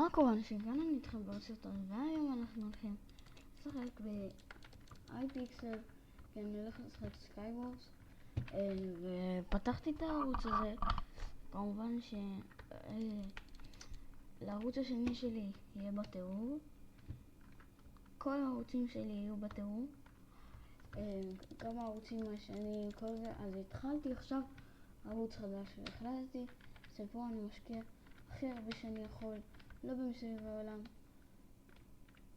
מה קורה אנשים? כאן אני איתכם בעוד סרטון, והיום אנחנו הולכים לשחק ב-iPixel, כי אני הולך לשחק סקייוורס, ופתחתי את הערוץ הזה. כמובן שלערוץ השני שלי יהיה בתיאור, כל הערוצים שלי יהיו בתיאור, גם הערוצים השני, כל זה. אז התחלתי עכשיו ערוץ חדש והחלטתי שפה אני משקיע הכי הרבה שאני יכול, לא במסביב העולם.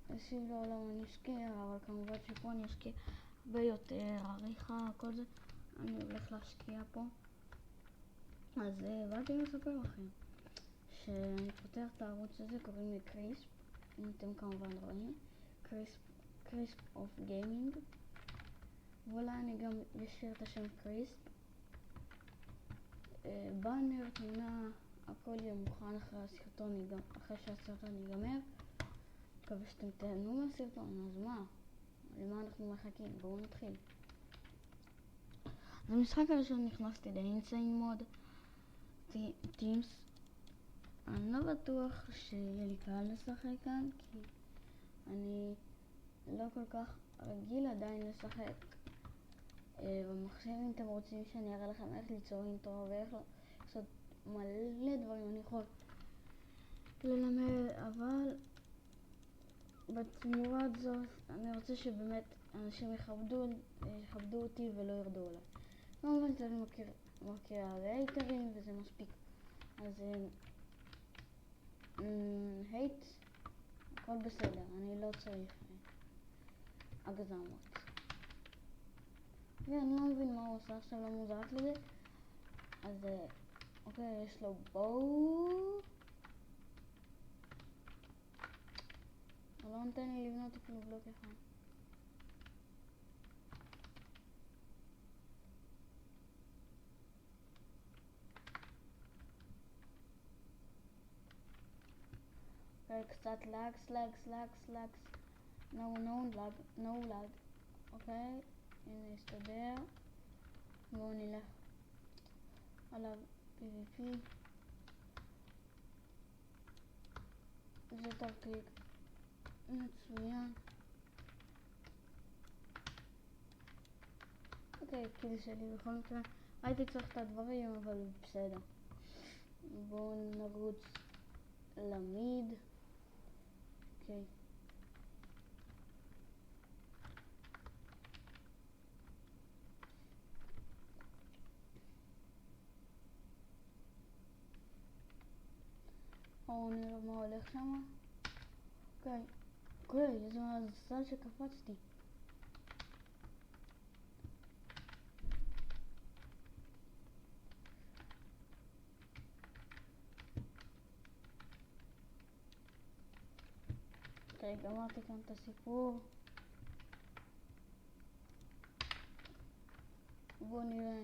מסביב לעולם אני אשקיע, אבל כמובן שפה אני אשקיע הרבה יותר, עריכה, כל זה אני הולך להשקיע פה. אז באתי לספר לכם שאני פותח את הערוץ הזה, קוראים לי קריספ, אם אתם כמובן רואים, קריספ אוף גיימינג, ואולי אני גם אשאיר את השם קריספ. באנר, תמונה, הכל יהיה מוכן אחרי שהסרטון ייגמר. מקווה שאתם תהנו מהסרטון, אז מה? למה אנחנו מחכים? בואו נתחיל. אז במשחק הראשון נכנסתי לאינסיין מוד טימס. אני לא בטוח שיהיה לי קל לשחק כאן, כי אני לא כל כך רגיל עדיין לשחק במחשב. אם אתם רוצים שאני אראה לכם איך ליצור אינטרו ואיך לעשות מלא דברים, אני יכול ללמד, אבל בתמורת זאת אני רוצה שבאמת אנשים יכבדו אותי ולא ירדו עליי. כמובן שאני מכיר הרבה הייטרים וזה מספיק, אז הייט, הכל בסדר, אני לא צריך הגזמות. ואני לא מבין מה הוא עושה עכשיו, לא מוזרק לזה. אז אוקיי, יש לו בואו, הוא לא נותן לי לבנות אפילו בלוק אחד. קצת לאגס, no lag, אוקיי, הנה הסתדר. בואו נלך עליו PvP, זה תרתיק מצוין. אוקיי, כאילו שלי בכל מקרה הייתי צריך את הדברים, אבל בסדר. בואו נרוץ למיד. אוקיי, נראה מה הולך שם. אוקיי, איזה מזל שקפצתי. אוקיי, גמרתי כאן את הסיפור. בואו נראה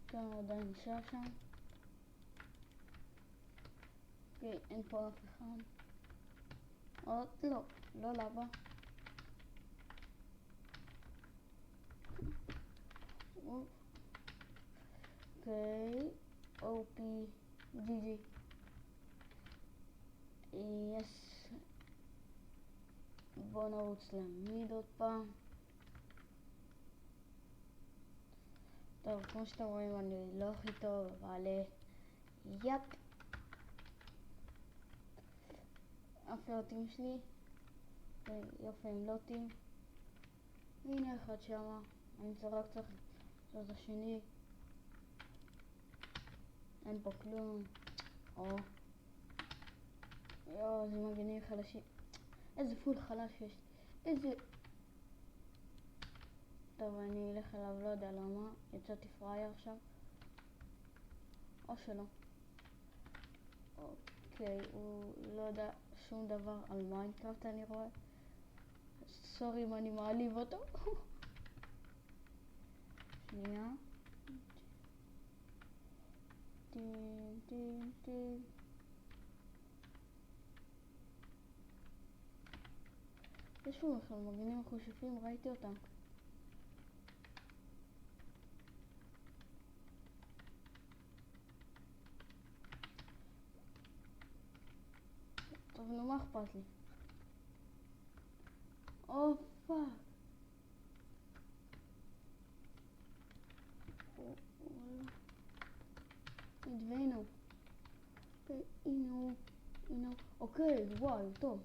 כמה עדיין נשאר שם. אוקיי, אין פה אף אחד. עוד לא לבה. אוקיי, OP GG. יש, בואו נרוץ למיד עוד פעם. טוב, כמו שאתם רואים אני לא הכי טוב, אבל יפ, הפלוטים שלי יופי עם לוטים. הנה אחד שמה, אני רק צריך לעשות השני. אין פה כלום. איזה מגנים חלשים, איזה פול חלש יש, איזה... טוב, אני אלך אליו, לא יודע למה, יצאתי פרייר עכשיו, או שלא. אוקיי, הוא לא יודע שום דבר על מיינקראפט אני רואה. סורי אם אני מעליב אותו. שנייה. טין. יש פה בכלל מגנים חושפים, ראיתי אותם. טוב, נו, מה אכפת לי? או פאק. נדווינו. הנה הוא. אוקיי, וואי, טוב.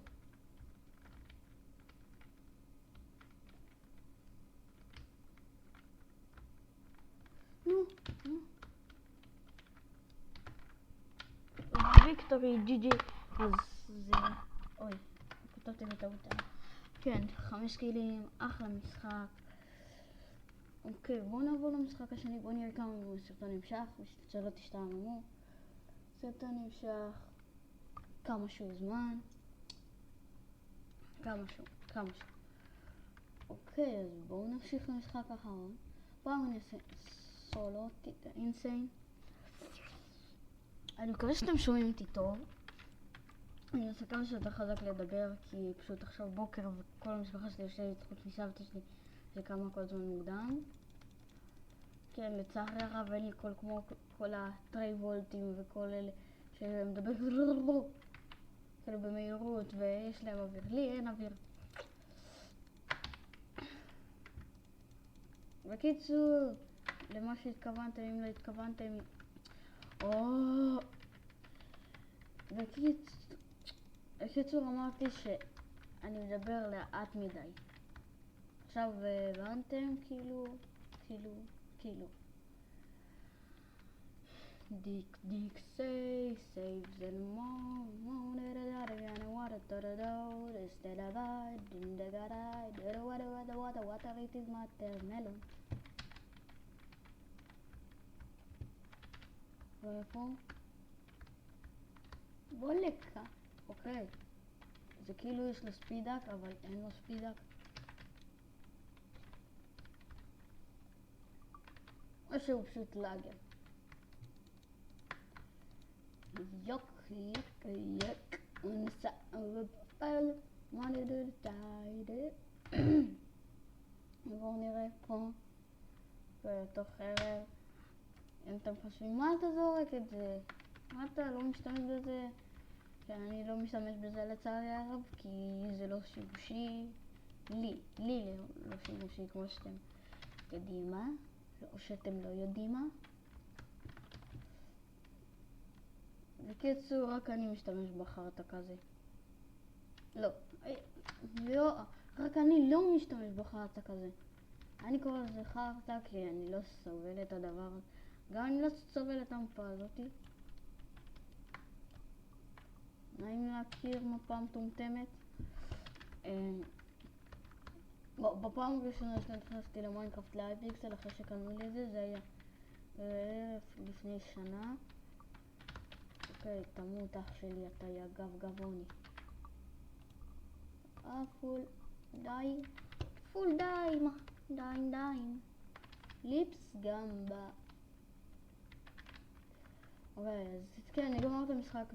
נו. ויקטורי, ג'י. אז זה... אוי, כתבתי בטעות. כן, 5 קילים, אחלה משחק. אוקיי, בואו נעבור למשחק השני, בואו נראה כמה סרטון נמשך, שלא תשתעממו. סרטון נמשך כמה שהוא זמן. כמה שהוא. אוקיי, אז בואו נמשיך למשחק האחרון. פעם אני אעשה סולו, אינסיין. אני מקווה שאתם שומעים אותי טוב. אני אעשה כמה שיותר חזק לדבר, כי פשוט עכשיו בוקר וכל המשפחה שלי יושבת חוץ מסבתא שלי שקמה כל זמן מוקדם. כן, לצערי הרב אין לי קול כמו כל הטרי וולטים וכל אלה שמדבר כאילו במהירות ויש להם אוויר. לי אין אוויר. בקיצור, למה שהתכוונתם, אם לא התכוונתם, בקיצור אמרתי שאני מדבר לאט מדי. עכשיו הבנתם? כאילו. Dick saves and more instead of I didn't what it is matter melon. ואיפה? בולקה. אוקיי. זה כאילו יש לו ספידק, אבל אין לו ספידק. או שהוא פשוט לאגר. יוק, ונסע ופל, מה נדע לתיידה. בואו נראה פה, בתוך ערב. אם אתם חושבים, מה אתה זורק את זה? מה אתה לא משתמש בזה? שאני לא משתמש בזה לצערי הרב, כי זה לא שימושי. לי לא שימושי כמו שאתם יודעים מה, או שאתם לא יודעים מה. בקיצור, רק אני משתמש בחרטה כזה. לא, רק אני לא משתמש בחרטה כזה. אני קורא לזה חרטה כי אני לא סובל את הדבר הזה. גם אני לא סובל את המפה הזאתי. נעים להכיר מפה מטומטמת. בפעם הראשונה שנכנסתי למיינקראפט להייפיקסל אחרי שקנו לי את זה, זה היה לפני שנה. אוקיי, תמות אח שלי, אתה יא גבוני. פול דיים. ליפס גמבה. אוקיי, אז כן, אני גמר את המשחק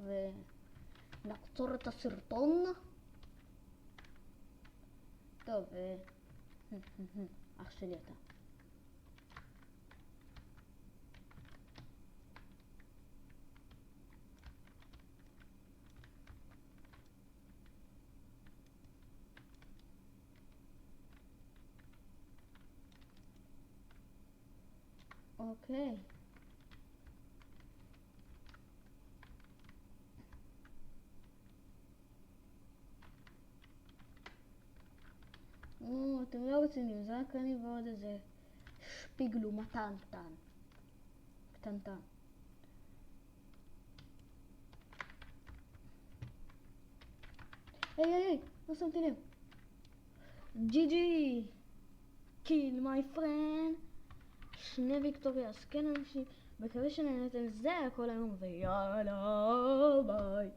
ונעצור את הסרטון. טוב, אח שלי אתה. אוקיי. אתם לא רציניים, זה רק אני ועוד איזה שפיגלו קטנטן. היי, לא שמתי לב. ג'י, kill my friend. 2 ויקטוריאס, כן אנשים, מקווה שנהנתם, זה הכל היום ויאללה ביי.